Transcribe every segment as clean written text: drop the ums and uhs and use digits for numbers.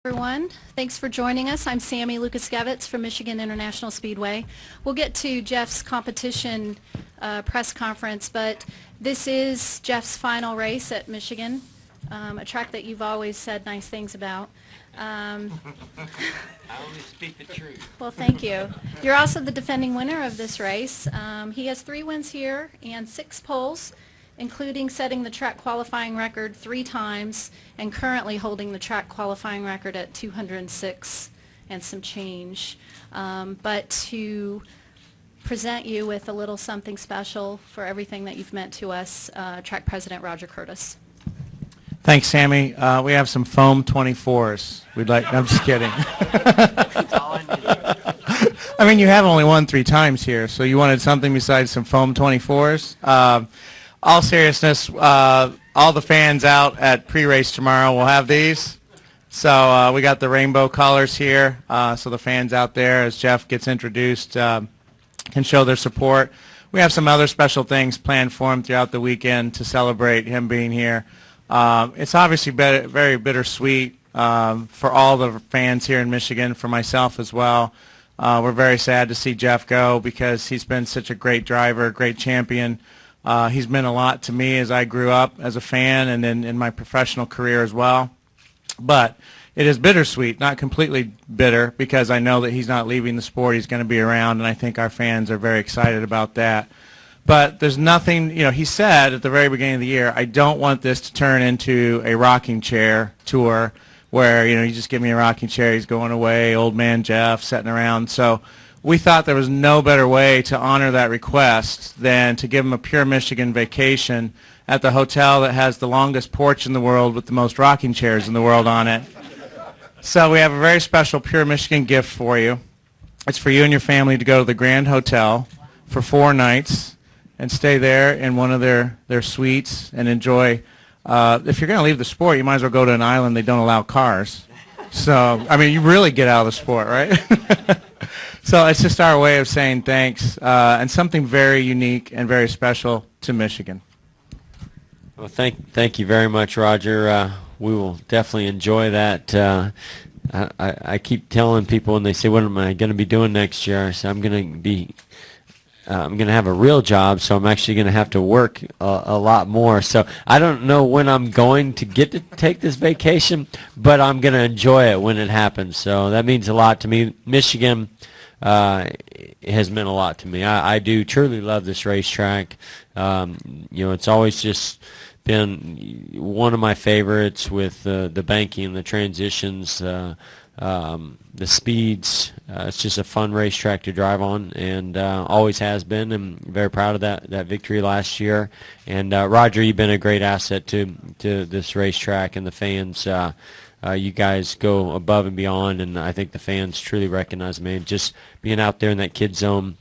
Everyone. Thanks for joining us. I'm Sammy Lukaskevitz from Michigan International Speedway. We'll get to Jeff's competition press conference, but this is Jeff's final race at Michigan, a track that you've always said nice things about. I only speak the truth. Well, thank you. You're also the defending winner of this race. He has 3 wins here and 6 poles, including setting the track qualifying record 3 times and currently holding the track qualifying record at 206 and some change. But to present you with a little something special for everything that you've meant to us, track president Roger Curtis. Thanks, Sammy. We have some foam 24s. We'd like. I'm just kidding. That's all I need. I mean, you have only won 3 times here, so you wanted something besides some foam 24s. All seriousness, all the fans out at pre-race tomorrow will have these. So we got the rainbow colors here, so the fans out there, as Jeff gets introduced, can show their support. We have some other special things planned for him throughout the weekend to celebrate him being here. It's obviously very bittersweet for all the fans here in Michigan, for myself as well. We're very sad to see Jeff go because he's been such a great driver, great champion. He's meant a lot to me as I grew up as a fan and then in my professional career as well. But it is bittersweet, not completely bitter, because I know that he's not leaving the sport. He's going to be around, and I think our fans are very excited about that. But there's nothing, he said at the very beginning of the year, I don't want this to turn into a rocking chair tour where, you just give me a rocking chair, he's going away, old man Jeff, sitting around. So we thought there was no better way to honor that request than to give him a pure Michigan vacation at the hotel that has the longest porch in the world with the most rocking chairs in the world on it. So we have a very special pure Michigan gift for you. It's for you and your family to go to the Grand Hotel for 4 nights and stay there in one of their suites and enjoy. If you're going to leave the sport, you might as well go to an island they don't allow cars. So, I mean, you really get out of the sport, right? So it's just our way of saying thanks, and something very unique and very special to Michigan. Well, thank you very much, Roger. We will definitely enjoy that. I keep telling people when they say, "What am I going to be doing next year?" I say, I'm going to have a real job, so I'm actually going to have to work a lot more. So I don't know when I'm going to get to take this vacation, but I'm going to enjoy it when it happens. So that means a lot to me. Michigan has meant a lot to me. I do truly love this racetrack. It's always just been one of my favorites with the banking, the transitions, the speeds. It's just a fun racetrack to drive on, and always has been. I'm very proud of that victory last year. And Roger, you've been a great asset to this racetrack and the fans. You guys go above and beyond, and I think the fans truly recognize me. And just being out there in that kid zone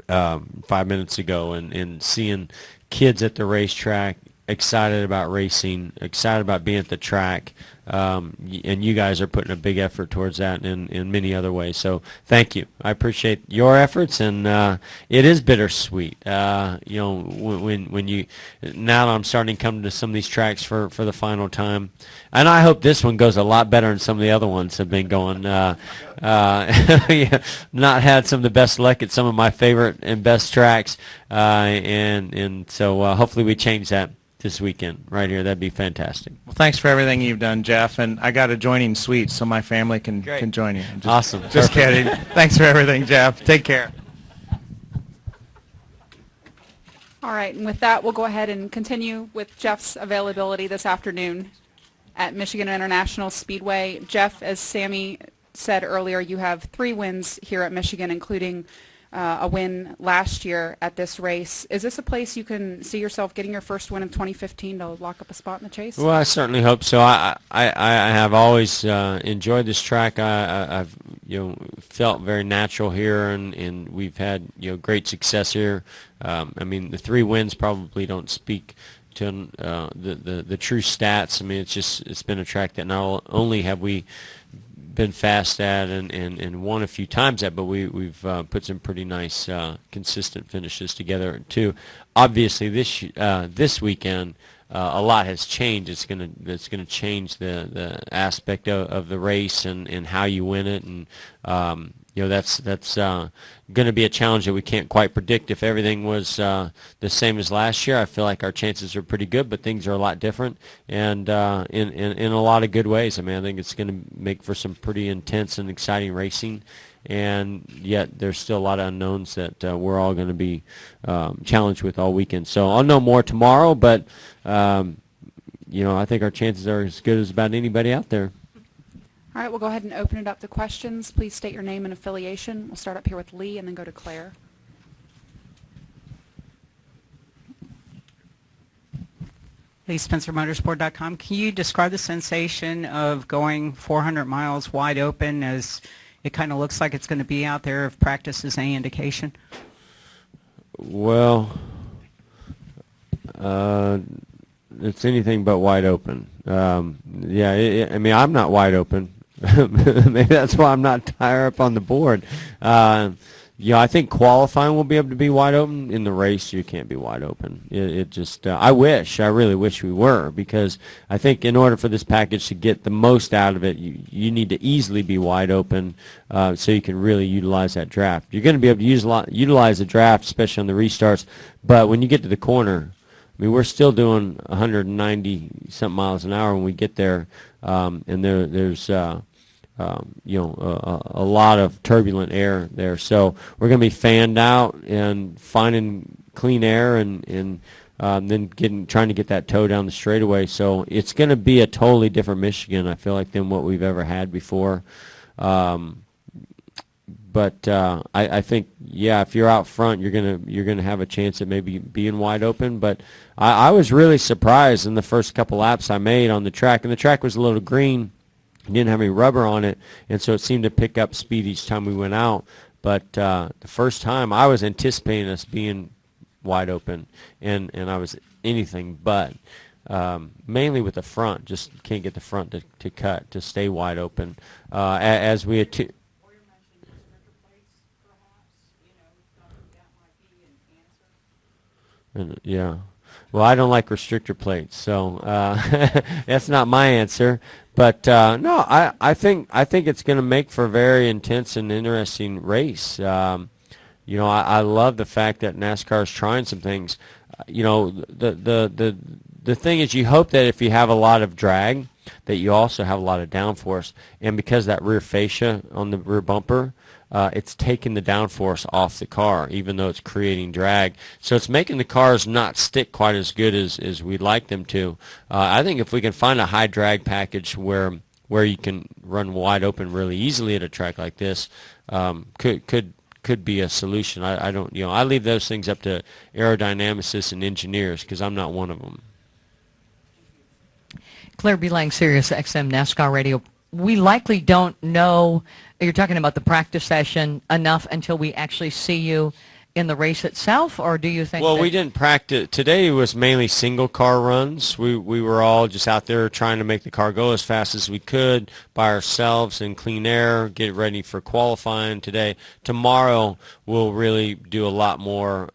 5 minutes ago and seeing kids at the racetrack excited about racing, excited about being at the track, and you guys are putting a big effort towards that in many other ways. So thank you. I appreciate your efforts, and it is bittersweet. When you now that I'm starting to come to some of these tracks for the final time, and I hope this one goes a lot better than some of the other ones have been going. Not had some of the best luck at some of my favorite and best tracks, and so hopefully we change that this weekend right here. That'd be fantastic. Well, thanks for everything you've done, Jeff, and I got adjoining suites so my family can join you. Awesome. Just kidding. Thanks for everything, Jeff. Take care. All right, and with that, we'll go ahead and continue with Jeff's availability this afternoon at Michigan International Speedway. Jeff, as Sammy said earlier, you have 3 wins here at Michigan, including a win last year at this race. Is this a place you can see yourself getting your first win in 2015 to lock up a spot in the chase? Well, I certainly hope so. I have always enjoyed this track. I've felt very natural here, and we've had great success here. I mean, the 3 wins probably don't speak to the true stats. I mean, it's been a track that not only have we been fast at and won a few times at, but we've put some pretty nice consistent finishes together too. Obviously, this weekend a lot has changed. It's gonna change the aspect of the race and how you win it, and that's going to be a challenge that we can't quite predict. If everything was the same as last year, I feel like our chances are pretty good, but things are a lot different, and in a lot of good ways. I mean, I think it's going to make for some pretty intense and exciting racing, and yet there's still a lot of unknowns that we're all going to be challenged with all weekend. So I'll know more tomorrow, but I think our chances are as good as about anybody out there. All right, we'll go ahead and open it up to questions. Please state your name and affiliation. We'll start up here with Lee and then go to Claire. Lee Spencer, Motorsport.com. Can you describe the sensation of going 400 miles wide open, as it kind of looks like it's going to be out there, if practice is any indication? Well, it's anything but wide open. I mean, I'm not wide open. Maybe that's why I'm not higher up on the board. I think qualifying will be able to be wide open. In the race, you can't be wide open. I really wish we were, because I think in order for this package to get the most out of it, you need to easily be wide open so you can really utilize that draft. You're going to be able to utilize the draft, especially on the restarts, but when you get to the corner, I mean, we're still doing 190-something miles an hour when we get there, and there's a lot of turbulent air there. So we're going to be fanned out and finding clean air and then trying to get that toe down the straightaway. So it's going to be a totally different Michigan, I feel like, than what we've ever had before. But I think, if you're out front, you're gonna have a chance at maybe being wide open. But I was really surprised in the first couple laps I made on the track, and the track was a little green, didn't have any rubber on it, and so it seemed to pick up speed each time we went out. But the first time, I was anticipating us being wide open, and I was anything but. Mainly with the front, just can't get the front to cut, to stay wide open. As we had well, I don't like restrictor plates, so that's not my answer. But no, I think it's going to make for a very intense and interesting race. I love the fact that NASCAR is trying some things. The thing is, you hope that if you have a lot of drag, that you also have a lot of downforce, and because that rear fascia on the rear bumper, it's taking the downforce off the car, even though it's creating drag. So it's making the cars not stick quite as good as we'd like them to. I think if we can find a high drag package where you can run wide open really easily at a track like this, could be a solution. I leave those things up to aerodynamicists and engineers, because I'm not one of them. Claire Belang, Sirius XM NASCAR Radio. We likely don't know, you're talking about the practice session, enough until we actually see you in the race itself, or do you think we didn't practice. Today was mainly single car runs. We were all just out there trying to make the car go as fast as we could by ourselves in clean air, get ready for qualifying today. Tomorrow we'll really do a lot more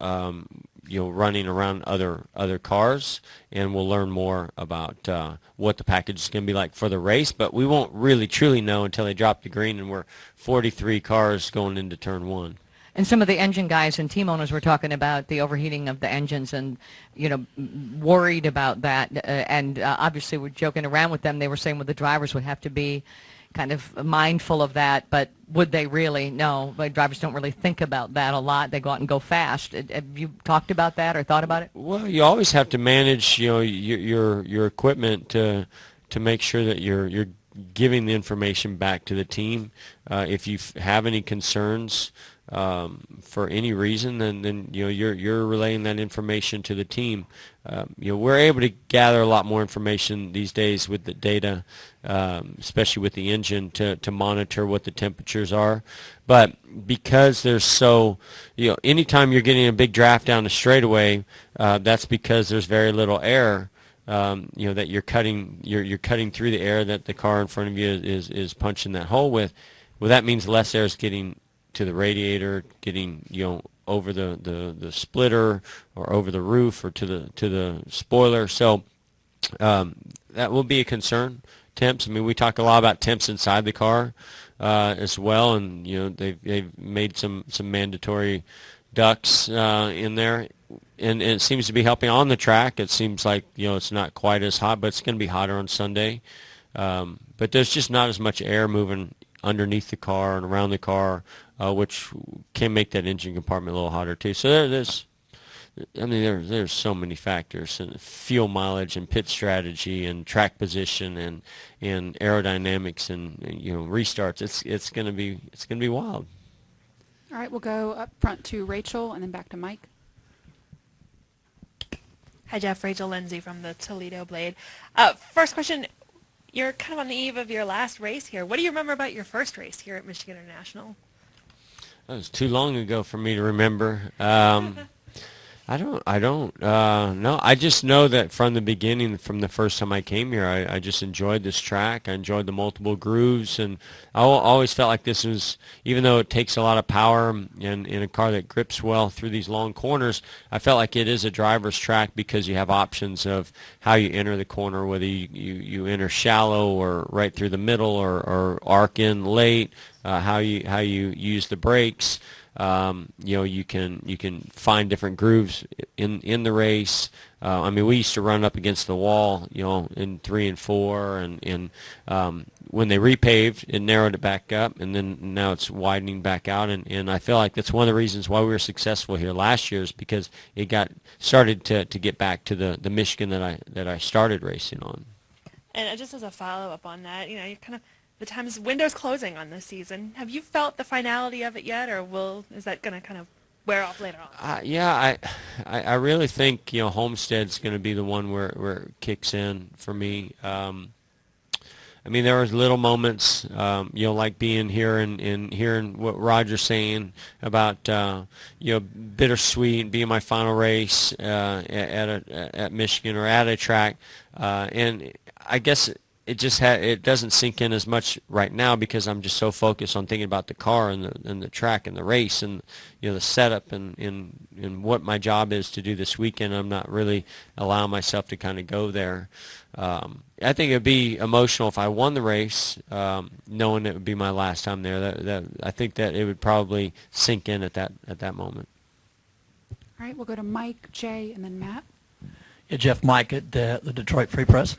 running around other cars, and we'll learn more about what the package is going to be like for the race, but we won't really truly know until they drop the green and we're 43 cars going into turn one. And some of the engine guys and team owners were talking about the overheating of the engines and, worried about that, and obviously we're joking around with them. They were saying, well, the drivers would have to be kind of mindful of that, but would they really? No, drivers don't really think about that a lot. They go out and go fast. Have you talked about that or thought about it? Well, you always have to manage, your equipment to make sure that you're giving the information back to the team. If you have any concerns for any reason, then you're relaying that information to the team. We're able to gather a lot more information these days with the data, especially with the engine, to monitor what the temperatures are. But because there's anytime you're getting a big draft down the straightaway, that's because there's very little air. That you're cutting through the air that the car in front of you is punching that hole with. Well, that means less air is getting to the radiator, getting over the splitter or over the roof or to the spoiler. So that will be a concern. Temps. I mean, we talk a lot about temps inside the car as well, and they've made some mandatory ducts in there, and it seems to be helping on the track. It seems like it's not quite as hot, but it's going to be hotter on Sunday. But there's just not as much air moving underneath the car and around the car, which can make that engine compartment a little hotter too. So there's so many factors, and fuel mileage and pit strategy and track position and aerodynamics and restarts. It's going to be wild. All right, we'll go up front to Rachel and then back to Mike. Hi, Jeff. Rachel Lindsay from the Toledo Blade. First question, you're kind of on the eve of your last race here. What do you remember about your first race here at Michigan International? That was too long ago for me to remember. I don't know. I just know that from the beginning, from the first time I came here, I just enjoyed this track. I enjoyed the multiple grooves, and I always felt like this was, even though it takes a lot of power and in a car that grips well through these long corners, I felt like it is a driver's track because you have options of how you enter the corner, whether you enter shallow or right through the middle or arc in late, how you use the brakes. You can find different grooves in the race. I mean, we used to run up against the wall, in 3 and 4, and when they repaved, it narrowed it back up, and then now it's widening back out. And I feel like that's one of the reasons why we were successful here last year, is because it started to get back to the Michigan that I started racing on. And just as a follow-up on that, you kind of, the time's window's closing on this season. Have you felt the finality of it yet, or is that going to kind of wear off later on? Yeah, I really think Homestead's going to be the one where it kicks in for me. I mean, there was little moments, like being here and hearing what Roger's saying about bittersweet and being my final race at Michigan or at a track, and I guess it doesn't sink in as much right now because I'm just so focused on thinking about the car and the track and the race and the setup and what my job is to do this weekend. I'm not really allowing myself to kind of go there. I think it would be emotional if I won the race, knowing it would be my last time there. I think that it would probably sink in at that moment. All right, we'll go to Mike, Jay, and then Matt. Yeah, Jeff, Mike at the Detroit Free Press.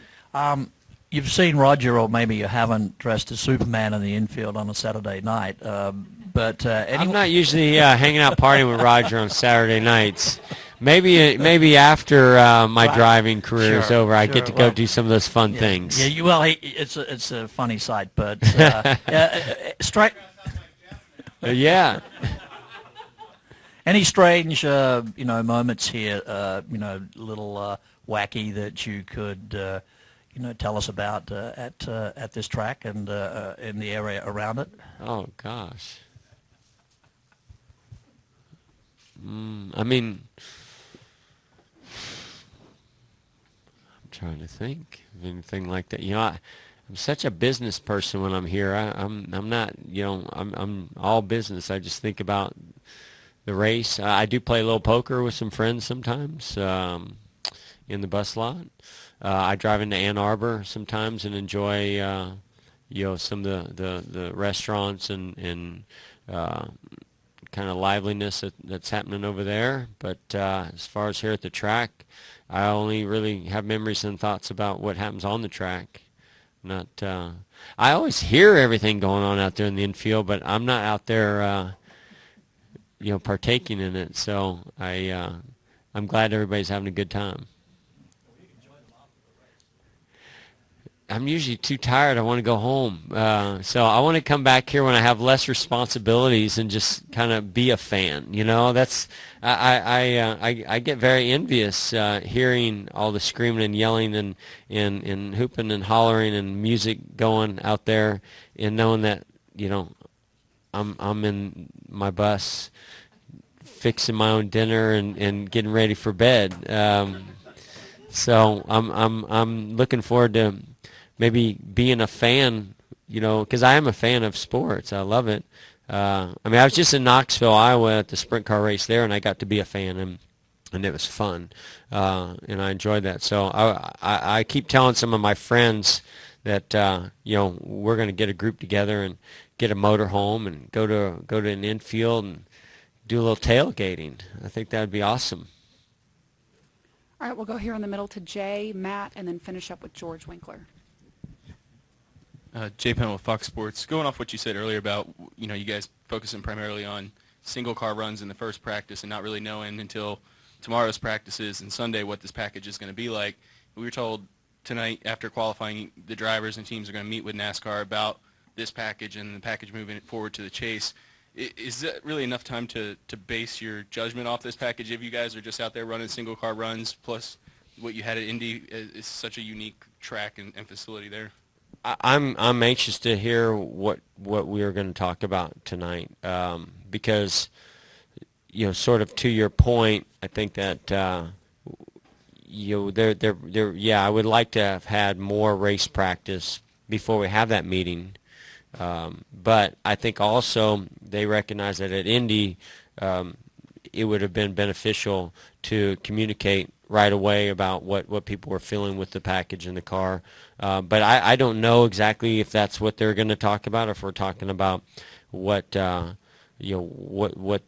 You've seen Roger, or maybe you haven't, dressed as Superman in the infield on a Saturday night. But I'm not usually hanging out partying with Roger on Saturday nights. Maybe after my driving career is over, I get to go do some of those fun things. Yeah, it's a funny sight, but yeah. Any strange moments here, little wacky that you could tell us about at this track and in the area around it? Oh gosh. I mean, I'm trying to think of anything like that. I'm such a business person when I'm here. I'm not. I'm all business. I just think about the race. I do play a little poker with some friends sometimes in the bus lot. I drive into Ann Arbor sometimes and enjoy, some of the restaurants and kind of liveliness that's happening over there. But as far as here at the track, I only really have memories and thoughts about what happens on the track. Not. I always hear everything going on out there in the infield, but I'm not out there, partaking in it. So I'm glad everybody's having a good time. I'm usually too tired. I want to go home. So I want to come back here when I have less responsibilities and just kind of be a fan. That's I get very envious hearing all the screaming and yelling and hooping and hollering and music going out there, and knowing that I'm in my bus fixing my own dinner and getting ready for bed. So I'm looking forward to maybe being a fan, because I am a fan of sports. I love it. I was just in Knoxville, Iowa at the sprint car race there, and I got to be a fan. And and it was fun, and I enjoyed that. So I keep telling some of my friends that we're going to get a group together and get a motor home and go to an infield and do a little tailgating. I think that would be awesome. All right, we'll go here in the middle to Jay, Matt, and then finish up with George Winkler. Jay Penn with Fox Sports. Going off what you said earlier about, you guys focusing primarily on single car runs in the first practice and not really knowing until tomorrow's practices and Sunday what this package is going to be like. We were told tonight after qualifying the drivers and teams are going to meet with NASCAR about this package and the package moving forward to the chase. Is that really enough time to base your judgment off this package if you guys are just out there running single car runs, plus what you had at Indy is such a unique track and facility there? I'm anxious to hear what we are going to talk about tonight, because sort of to your point, I think that I would like to have had more race practice before we have that meeting. But I think also they recognize that at Indy, it would have been beneficial to communicate right away about what people were feeling with the package in the car. But I don't know exactly if that's what they're going to talk about, or if we're talking about what what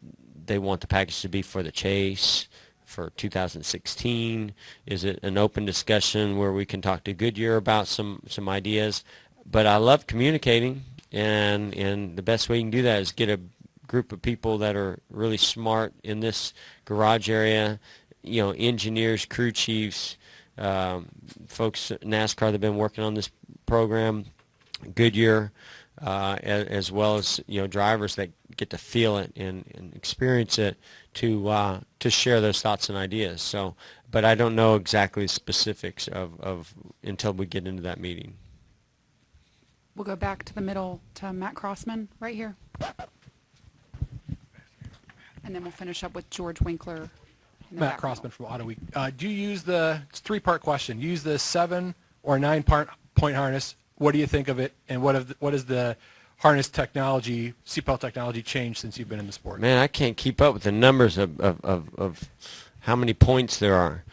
they want the package to be for the chase for 2016. Is it an open discussion where we can talk to Goodyear about some ideas? But I love communicating, and the best way you can do that is get a group of people that are really smart in this garage area, engineers, crew chiefs, folks at NASCAR that have been working on this program, Goodyear, as well as drivers that get to feel it and experience it to share those thoughts and ideas. So, but I don't know exactly the specifics of until we get into that meeting. We'll go back to the middle to Matt Crossman right here. And then we'll finish up with George Winkler. Matt Crossman from Auto Week. Do you use it's a three-part question. Use the 7 or 9-point harness. What do you think of it? And what is the harness technology, seatbelt technology, changed since you've been in the sport? Man, I can't keep up with the numbers of how many points there are.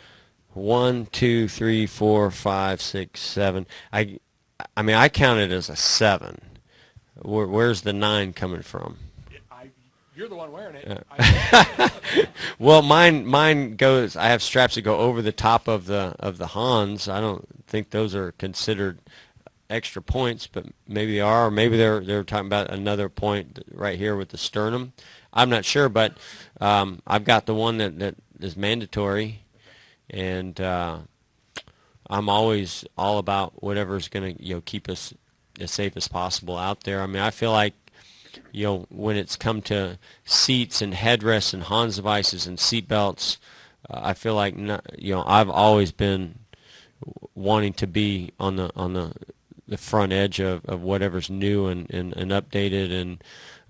1, 2, 3, 4, 5, 6, 7. I mean, I count it as a 7. Where's the 9 coming from? You're the one wearing it. Well, mine goes. I have straps that go over the top of the Hans. I don't think those are considered extra points, but maybe they are. Or maybe they're talking about another point right here with the sternum. I'm not sure, but I've got the one that is mandatory, and I'm always all about whatever's going to keep us as safe as possible out there. I mean, I feel like when it's come to seats and headrests and Hans devices and seat belts, I feel like I've always been wanting to be on the front edge of whatever's new and updated,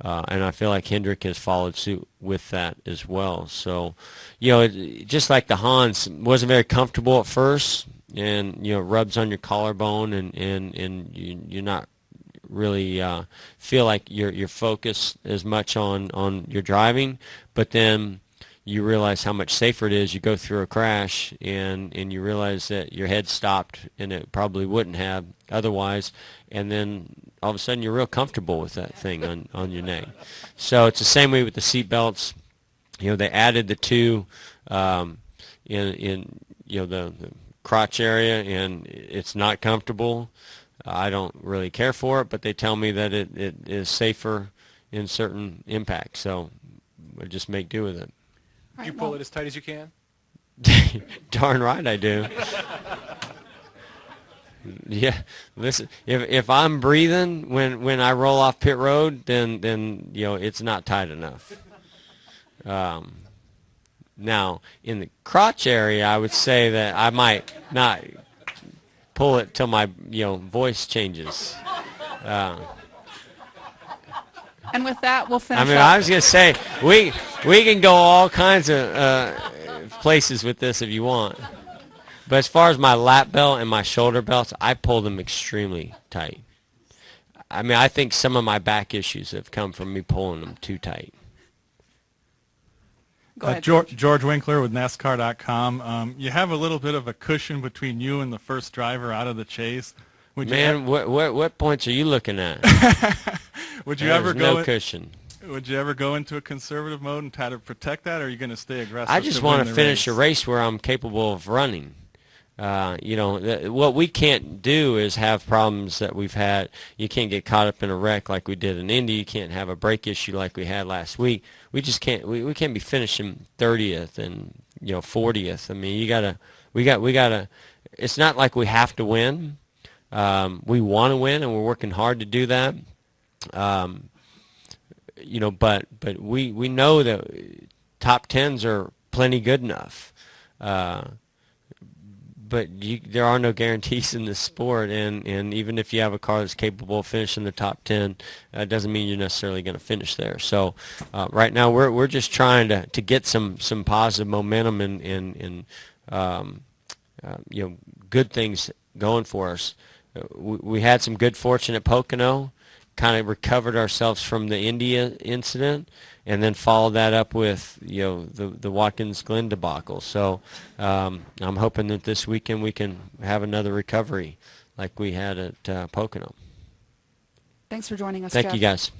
and I feel like Hendrick has followed suit with that as well. So, just like the Hans wasn't very comfortable at first, and rubs on your collarbone, and you're not really feel like you're focused as much on your driving, but then you realize how much safer it is. You go through a crash and you realize that your head stopped and it probably wouldn't have otherwise, and then all of a sudden you're real comfortable with that thing on your neck. So it's the same way with the seat belts. They added the 2 in the crotch area, and it's not comfortable. I don't really care for it, but they tell me that it is safer in certain impacts, so I just make do with it. You pull it as tight as you can? Darn right I do. Yeah, listen, if I'm breathing when I roll off pit road, then it's not tight enough. Now, in the crotch area, I would say that I might not pull it till my voice changes. And with that, we'll finish. I mean, up. I was gonna say we can go all kinds of places with this if you want, but as far as my lap belt and my shoulder belts, I pull them extremely tight. I mean, I think some of my back issues have come from me pulling them too tight. Go ahead, George Winkler with NASCAR.com. You have a little bit of a cushion between you and the first driver out of the chase. Man, what points are you looking at? Would you There's ever no cushion. Would you ever go into a conservative mode and try to protect that, or are you going to stay aggressive? I just want to finish a race where I'm capable of running. What we can't do is have problems that we've had. You can't get caught up in a wreck like we did in Indy. You can't have a brake issue like we had last week. We just can't. We can't be finishing 30th and 40th. I mean, we gotta. It's not like we have to win. We want to win, and we're working hard to do that. But we know that top 10s are plenty good enough. But there are no guarantees in this sport, and even if you have a car that's capable of finishing the top 10, it doesn't mean you're necessarily going to finish there. So right now we're just trying to get some positive momentum and good things going for us. We had some good fortune at Pocono, kind of recovered ourselves from the India incident, and then followed that up with the Watkins Glen debacle. So I'm hoping that this weekend we can have another recovery like we had at Pocono. Thanks for joining us, Thank Jeff. you, guys.